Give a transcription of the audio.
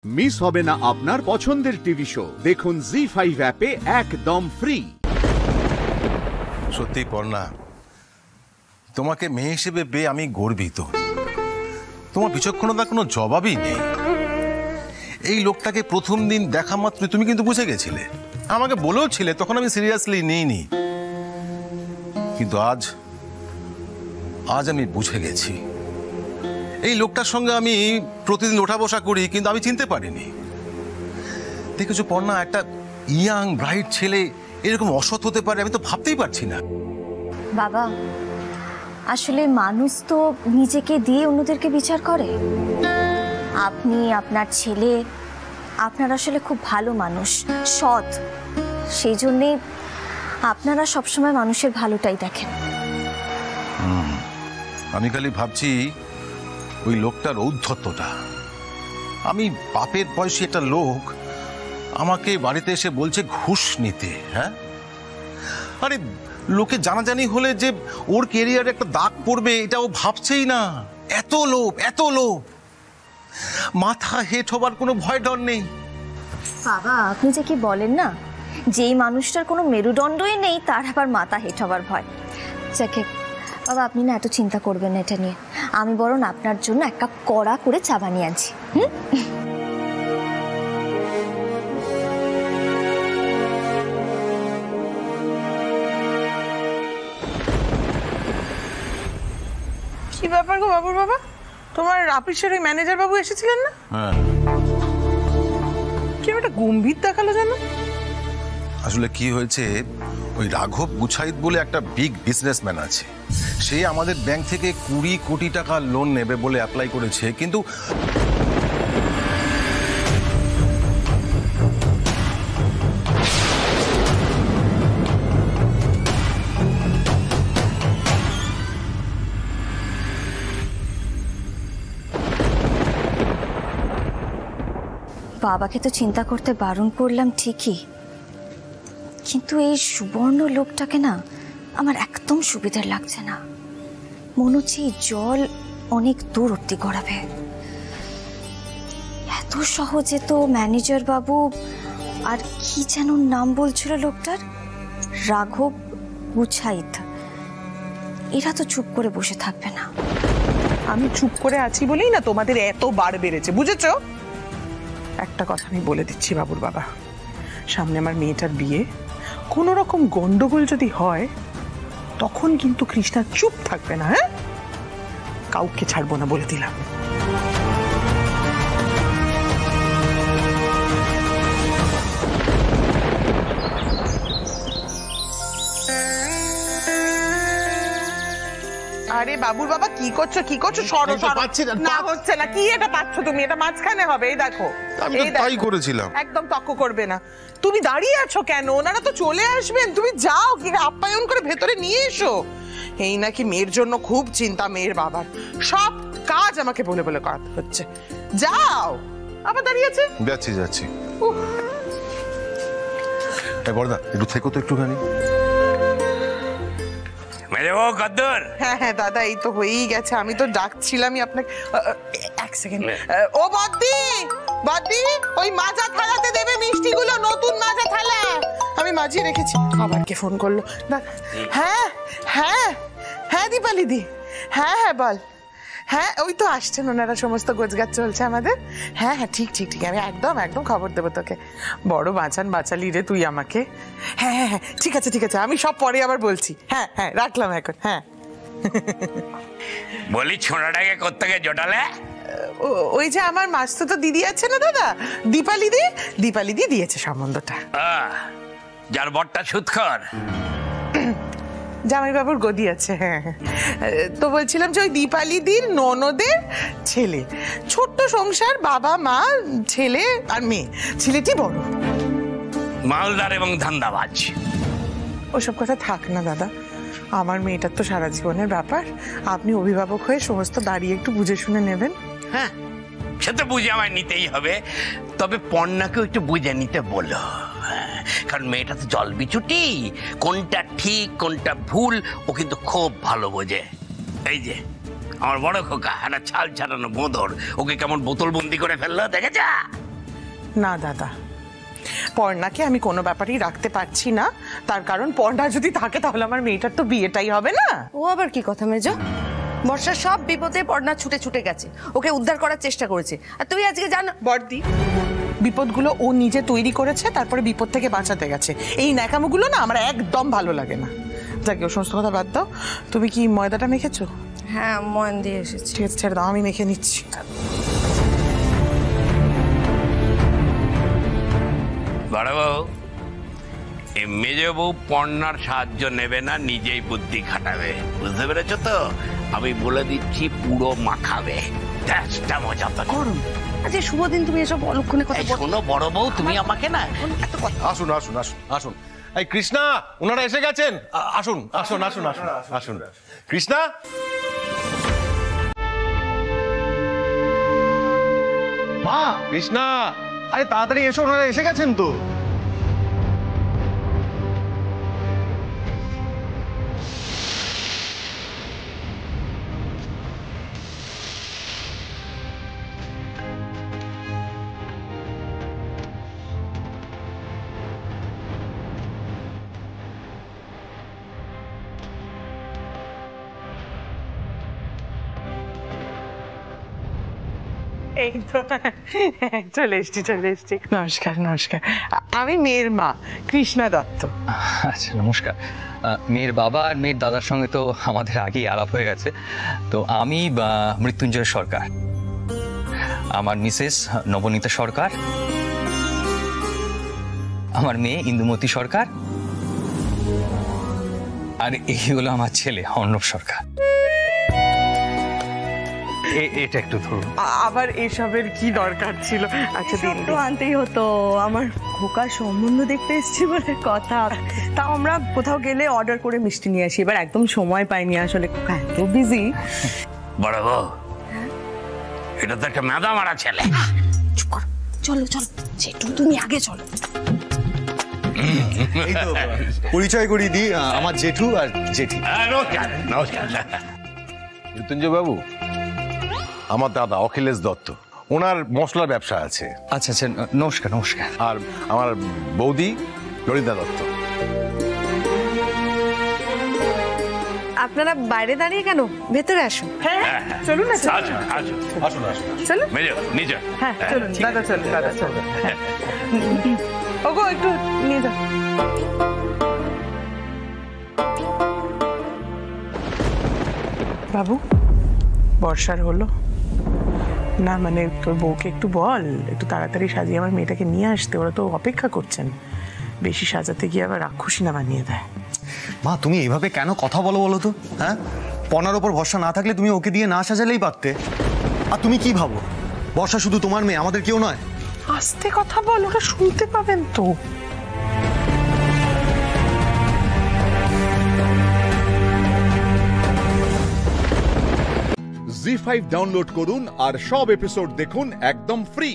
Miss হবে না আপনার পছন্দের টিভি শো। দেখুন জি5 অ্যাপে একদম ফ্রি। সত্যি পর্ণা, তোমাকে মেয়ে হিসেবে পেয়ে আমি গর্বিত। তোমার বিচক্ষণতার কোনো জবাবই নেই। এই লোকটাকে প্রথম দিন দেখা মাত্র তুমি কিন্তু বুঝে গেছিলে, আমাকে বলেও ছিলে, তখন আমি সিরিয়াসলি নিইনি। কিন্তু আজ আমি বুঝে গেছি। এই লোকটার সঙ্গে আমি প্রতিদিন ওঠা বসা করি, কিন্তু আমি চিনতে পারিনি। দেখেছো পর্ণা, একটা ইয়াং ব্রাইট ছেলে এরকম অসৎ হতে পারে আমি তো ভাবতেই পারছি না। বাবা, আসলে মানুষ তো নিজেকে দিয়ে অন্যদেরকে বিচার করে। আপনি, আপনার ছেলে, আপনারা আসলে খুব ভালো মানুষ, সৎ। সেই জন্যে আপনারা সবসময় মানুষের ভালোটাই দেখেন। আমি খালি ভাবছি ওই লোকটার ঔদ্ধত্যটা। আমি বাপের বয়সী একটা লোক, আমাকে বাড়িতে এসে বলছে ঘুষ নিতে। হ্যাঁ, আরে লোকে জানাজানি হলে যে ওর ক্যারিয়ারে একটা দাগ পড়বে এটা ও ভাবছেই না। এত লোভ, এত লোভ, মাথা হেট হবার কোনো ভয় ডর নেই। বাবা, আপনি যে কি বলেন না, যেই মানুষটার কোনো মেরুদণ্ডই নেই তার আবার মাথা হেট হবার ভয়। যাকে বাবা, আপনি না এত চিন্তা করবেন না এটা নিয়ে। আমি বরং আপনার জন্য এক কাপ কড়া করে চা বানিয়ে আনছি। কি ব্যাপার গো বাবুর বাবা, তোমার অফিসের ওই ম্যানেজার বাবু এসেছিলেন না? হ্যাঁ, কি একটা গম্ভীর দেখালো জানো। আসলে কি হয়েছে, ওই রাঘব গুছাইত বলে একটা বিগ বিজনেসম্যান আছে, সে আমাদের ব্যাংক থেকে 20 কোটি টাকা লোন নেবে বলে অ্যাপ্লাই করেছে। কিন্তু বাবাকে তো চিন্তা করতে বারণ করলাম ঠিকই, কিন্তু এই সুবর্ণ লোকটাকে না আমার একদম সুবিধার লাগছে না। মনে হচ্ছে জল অনেক দূর অব্দি গড়াবে। এত সহজে তো ম্যানেজার বাবু আর কি যেন নাম বলছিল লোকটার, রাঘব গুছাইত, এরা তো চুপ করে বসে থাকবে না। আমি চুপ করে আছি বলেই না তোমাদের এত বার বেড়েছে, বুঝেছো? একটা কথা আমি বলে দিচ্ছি বাবুর বাবা, সামনে আমার মেয়েটার বিয়ে, কোনো রকম গন্ডগোল যদি হয় তখন কিন্তু কৃষ্ণা চুপ থাকবে না। হ্যাঁ, কাউকে ছাড়বো না বলে দিলাম। আরে বাবুর বাবা কি করছো, কি করছো? সরো সরো, না হচ্ছে না। কি এটা পাচ্ছ তুমি? এটা মাঝখানে হবে, এই দেখো। আমি তো তাই করেছিলাম। একদম তক্ক করবে না। তুমি দাঁড়িয়ে আছো কেন? ওনারা তো চলে আসবেন, তুমি যাও, কি আপ্যায়ন করে ভেতরে নিয়ে এসো। এই নাকি মেয়ের জন্য খুব চিন্তা, মেয়ের বাবার সব কাজ আমাকে বলে বলে করাতে হচ্ছে। যাও, আবার দাঁড়িয়ে আছে। যাচ্ছি যাচ্ছি। বড়দা, একটু থেকো তো একটুখানি। হ্যাঁ হ্যাঁ দাদা, এই তো হয়েই গেছে। আমি তো ডাকছিলামই আপনাকে। এক সেকেন্ড। ও বদ্দি, বদ্দি, ওই মাজা থালাতে দেবে মিষ্টিগুলো, নতুন মাজা থালা আমি মাজিয়ে রেখেছি। আবার কে ফোন করলো? হ্যাঁ হ্যাঁ হ্যাঁ দীপালি দি, হ্যাঁ হ্যাঁ বল। হ্যাঁ, ওই তো আসছেন ওনারা, সমস্ত গোছগাছ চলছে আমাদের। হ্যাঁ হ্যাঁ ঠিক ঠিক ঠিক, আমি একদম একদম খবর দেবো তোকে। বড় বাঁচালি রে তুই আমাকে। হ্যাঁ হ্যাঁ হ্যাঁ ঠিক আছে ঠিক আছে, আমি সব পরে আবার বলছি। হ্যাঁ হ্যাঁ রাখলাম এখন। হ্যাঁ বলি, ছোড়াটাকে কোত্থেকে জোটালে? ওই যে আমার মাসতুতো দিদি আছে না দাদা, দীপালি দি দিয়েছে সম্বন্ধটা। যার বরটা সুৎখর, জামাই বাবুর গদি আছে। হ্যাঁ তো বলছিলাম যে ওই দীপালিদির ননদের ছেলে, ছোট্ট সংসার, বাবা মা, ছেলে আর মেয়ে। ছেলেটি বড়, মালদার এবং ধান্দাবাজ। ওসব কথা থাক না দাদা, আমার মেয়েটার তো সারা জীবনের ব্যাপার। আপনি অভিভাবক হয়ে সমস্ত দাঁড়িয়ে একটু বুঝে শুনে নেবেন। হ্যাঁ, সে তো বুঝে আমায় নিতেই হবে, তবে পর্ণাকেও একটু বুঝে নিতে বলো, কারণ মেয়েটা তো জল বিচুটি, কোনটা ঠিক কোনটা ভুল ও কিন্তু খুব ভালো বোঝে। এই যে আমার বড় খোকা, একটা ছাল ছাড়ানো বোঁদর, ওকে কেমন বোতল বন্দি করে ফেললো দেখেছা? না দাদা, পর্ণাকে আমি কোনো ব্যাপারেই রাখতে পারছি না। তার কারণ পর্ণা যদি থাকে তাহলে আমার মেয়েটার তো বিয়েটাই হবে না। ও আবার কি কথা মেজো? বর্ষার সব বিপদে পর্ণা ছুটে ছুটে গেছে, ওকে উদ্ধার করার চেষ্টা করেছে, আর তুমি আজকে জানো বর্দি, বিপদগুলো ও নিজে তৈরি করেছে, তারপরে বিপদ থেকে বাঁচাতে গেছে। এই ন্যাকামোগুলো না আমার একদম ভালো লাগে না। যাকে ও সমস্ত কথা বাদ দাও, তুমি কি ময়দাটা মেখেছো? হ্যাঁ, মন দিয়ে এসেছি। ঠিক আছে, ছেড়ে দাও, আমি মেখে নিচ্ছি। বড় বউ, এই মেজো বউ পর্ণার সাহায্য নেবে না, নিজেই বুদ্ধি খাটাবে, বুঝতে পেরেছ তো? আমি বলে দিচ্ছি, পুরো মাখাবে। মজা তো গরম আজকে শুভ দিন, তুমি এসব অলক্ষণে কথা বলো। শোনো বড় বউ, তুমি আমাকে না এত কথা। আসুন আসুন আসুন আসুন। এই কৃষ্ণা, ওনারা এসে গেছেন। আসুন আসুন আসুন আসুন আসুন। কৃষ্ণা, মা, কৃষ্ণা, আরে তাড়াতাড়ি এসো, ওনারা এসে গেছেন তো। এই তো চলে এসছি। নমস্কার নমস্কার, আমি মেয়ের মা কৃষ্ণা দত্ত। আচ্ছা, নমস্কার। মেয়ের বাবা আর মেয়ের দাদার সঙ্গে তো আমাদের আগেই আলাপ হয়ে গেছে। তো আমি মৃত্যুঞ্জয় সরকার, আমার মিসেস নবনীতা সরকার, আমার মেয়ে ইন্দুমতি সরকার, আর এই হলো আমার ছেলে অর্ণব সরকার। এটা একটু ধরুন। আবার এসবের কি দরকার ছিল? আচ্ছা দিন তো আনতেই হতো, আমার খোকার সম্বন্ধ দেখতে এসেছি বলে কথা। তাও আমরা কোথাও গেলে অর্ডার করে মিষ্টি নিয়ে আসি, এবার একদম সময় পাইনি আসলে, খোকা এত বিজি। বড় বউ, এটা তো একটা মেদা মারা ছেলে। চুপ করো, চলো চলো, যেটু তুমি আগে চলো। এই তো পরিচয় করিয়ে দিই, আমার জেঠু আর জেঠি। নমস্কার নমস্কার। মৃত্যুঞ্জয় বাবু, আমার দাদা অখিলেশ দত্ত, ওনার মশলার ব্যবসা আছে। আচ্ছা আচ্ছা, নমস্কার নমস্কার। আর আমার বৌদি ললিতা দত্ত। আপনারা বাইরে দাঁড়িয়ে কেন, ভেতরে আসুন। হ্যাঁ চলুন না, আসুন আসুন আসুন আসুন। চলুন। মেজো নিজে। হ্যাঁ চলুন দাদা, চলুন দাদা, চলুন। ওগো একটু নিয়ে যাও। বাবু, বর্ষার হলো না? মানে তোর বউকে একটু বল, একটু তাড়াতাড়ি সাজিয়ে আমার মেয়েটাকে নিয়ে আসতে, ওরা তো অপেক্ষা করছেন। বেশি সাজাতে গিয়ে আবার রাক্ষসী না বানিয়ে দেয়। মা, তুমি এইভাবে কেন কথা বলো বলো তো? হ্যাঁ, পনার ওপর ভরসা না থাকলে তুমি ওকে দিয়ে না সাজালেই পারতে। আর তুমি কি ভাবো বর্ষা শুধু তোমার মেয়ে, আমাদের কেউ নয়? আস্তে কথা বল, ওরা শুনতে পাবেন তো। জি5 ডাউনলোড করুন আর সব এপিসোড দেখুন একদম ফ্রি।